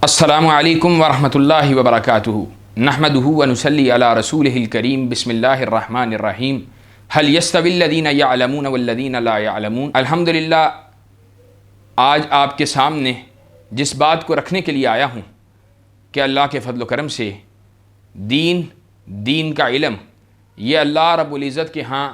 السلام علیکم ورحمۃ اللہ وبرکاتہ نحمدہ ونصلی علی رسولہ الکریم بسم اللہ الرحمن الرحیم هل یستوی الذین یعلمون والذین لا یعلمون۔ الحمدللہ آج آپ کے سامنے جس بات کو رکھنے کے لیے آیا ہوں کہ اللہ کے فضل و کرم سے دین کا علم یہ اللہ رب العزت کے ہاں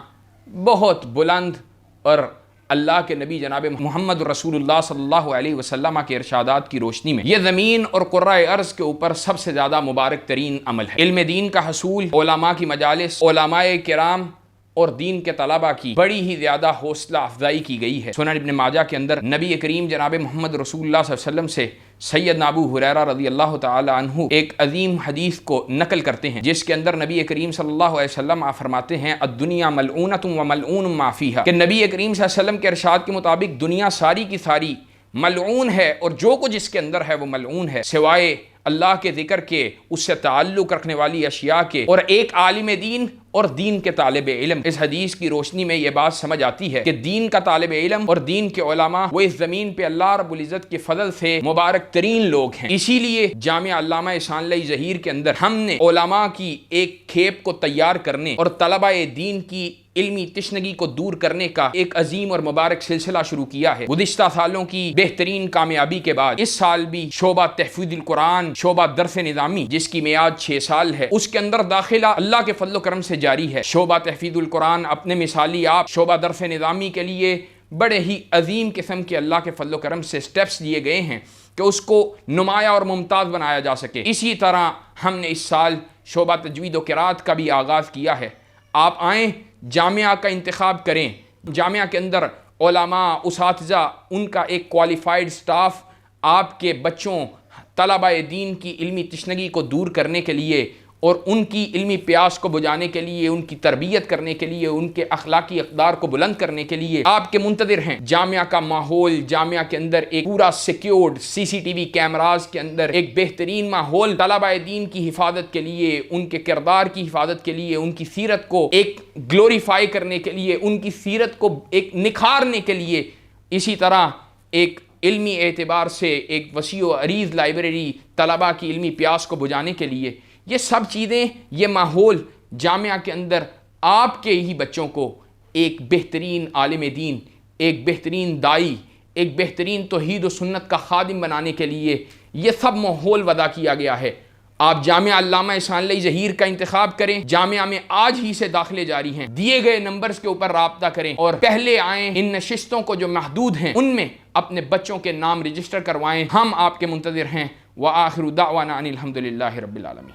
بہت بلند اور اللہ کے نبی جناب محمد رسول اللہ صلی اللہ علیہ وسلم کے ارشادات کی روشنی میں یہ زمین اور قرۂ ارض کے اوپر سب سے زیادہ مبارک ترین عمل ہے۔ علم دین کا حصول، علماء کی مجالس، علماء کرام اور دین کے طلباء کی بڑی ہی زیادہ حوصلہ افزائی کی گئی ہے۔ سنن ابن ماجہ کے اندر نبی کریم جناب محمد رسول اللہ صلی اللہ علیہ وسلم سے سیدنا ابو ہریرہ رضی اللہ تعالی عنہ ایک عظیم حدیث کو نقل کرتے ہیں، جس کے اندر نبی کریم صلی اللہ علیہ وسلم فرماتے ہیں الدنیا ملعونۃ وملعون ما فیہا، کہ نبی کریم صلی اللہ علیہ وسلم کے ارشاد کے مطابق دنیا ساری کی ساری ملعون ہے اور جو کچھ اس کے اندر ہے وہ ملعون ہے سوائے اللہ کے ذکر کے، اس سے تعلق رکھنے والی اشیاء کے اور ایک عالم دین اور دین کے طالب علم۔ اس حدیث کی روشنی میں یہ بات سمجھ آتی ہے کہ دین کا طالب علم اور دین کے علماء وہ اس زمین پہ اللہ رب العزت کے فضل سے مبارک ترین لوگ ہیں۔ اسی لیے جامعہ علامہ احسان اللہ ظہیر کے اندر ہم نے علماء کی ایک کھیپ کو تیار کرنے اور طلبہ دین کی علمی تشنگی کو دور کرنے کا ایک عظیم اور مبارک سلسلہ شروع کیا ہے۔ گزشتہ سالوں کی بہترین کامیابی کے بعد اس سال بھی شعبہ تحفیظ القرآن، شعبہ درس نظامی جس کی میعاد 6 سال ہے، اس کے اندر داخلہ اللہ کے فضل و کرم سے جاری ہے۔ شعبہ تحفیظ القرآن اپنے مثالی آپ شعبہ درس نظامی کے لیے بڑے ہی عظیم قسم کے اللہ کے فضل و کرم سے سٹیپس لیے گئے ہیں کہ اس کو نمایاں اور ممتاز بنایا جا سکے۔ اسی طرح ہم نے اس سال شعبہ تجوید و قرات کا بھی آغاز کیا ہے۔ آپ آئیں، جامعہ کا انتخاب کریں، جامعہ کے اندر علماء، اساتذہ، ان کا ایک کوالیفائڈ سٹاف آپ کے بچوں طلبہ دین کی علمی تشنگی کو دور کرنے کے لیے اور ان کی علمی پیاس کو بجھانے کے لیے، ان کی تربیت کرنے کے لیے، ان کے اخلاقی اقدار کو بلند کرنے کے لیے آپ کے منتظر ہیں۔ جامعہ کا ماحول، جامعہ کے اندر ایک پورا سیکیورڈ CCTV کیمراز کے اندر ایک بہترین ماحول طلبہ دین کی حفاظت کے لیے، ان کے کردار کی حفاظت کے لیے، ان کی سیرت کو ایک گلوریفائی کرنے کے لیے، ان کی سیرت کو ایک نکھارنے کے لیے، اسی طرح ایک علمی اعتبار سے ایک وسیع و عریض لائبریری طلبہ کی علمی پیاس کو بجھانے کے لیے، یہ سب چیزیں، یہ ماحول جامعہ کے اندر آپ کے ہی بچوں کو ایک بہترین عالم دین، ایک بہترین دائی، ایک بہترین توحید و سنت کا خادم بنانے کے لیے یہ سب ماحول وضع کیا گیا ہے۔ آپ جامعہ علامہ احسان اللہ ظہیر کا انتخاب کریں، جامعہ میں آج ہی سے داخلے جاری ہیں، دیے گئے نمبرز کے اوپر رابطہ کریں اور پہلے آئیں، ان نشستوں کو جو محدود ہیں ان میں اپنے بچوں کے نام رجسٹر کروائیں۔ ہم آپ کے منتظر ہیں۔ وآخر دعوانا ان الحمد للہ رب العالمین۔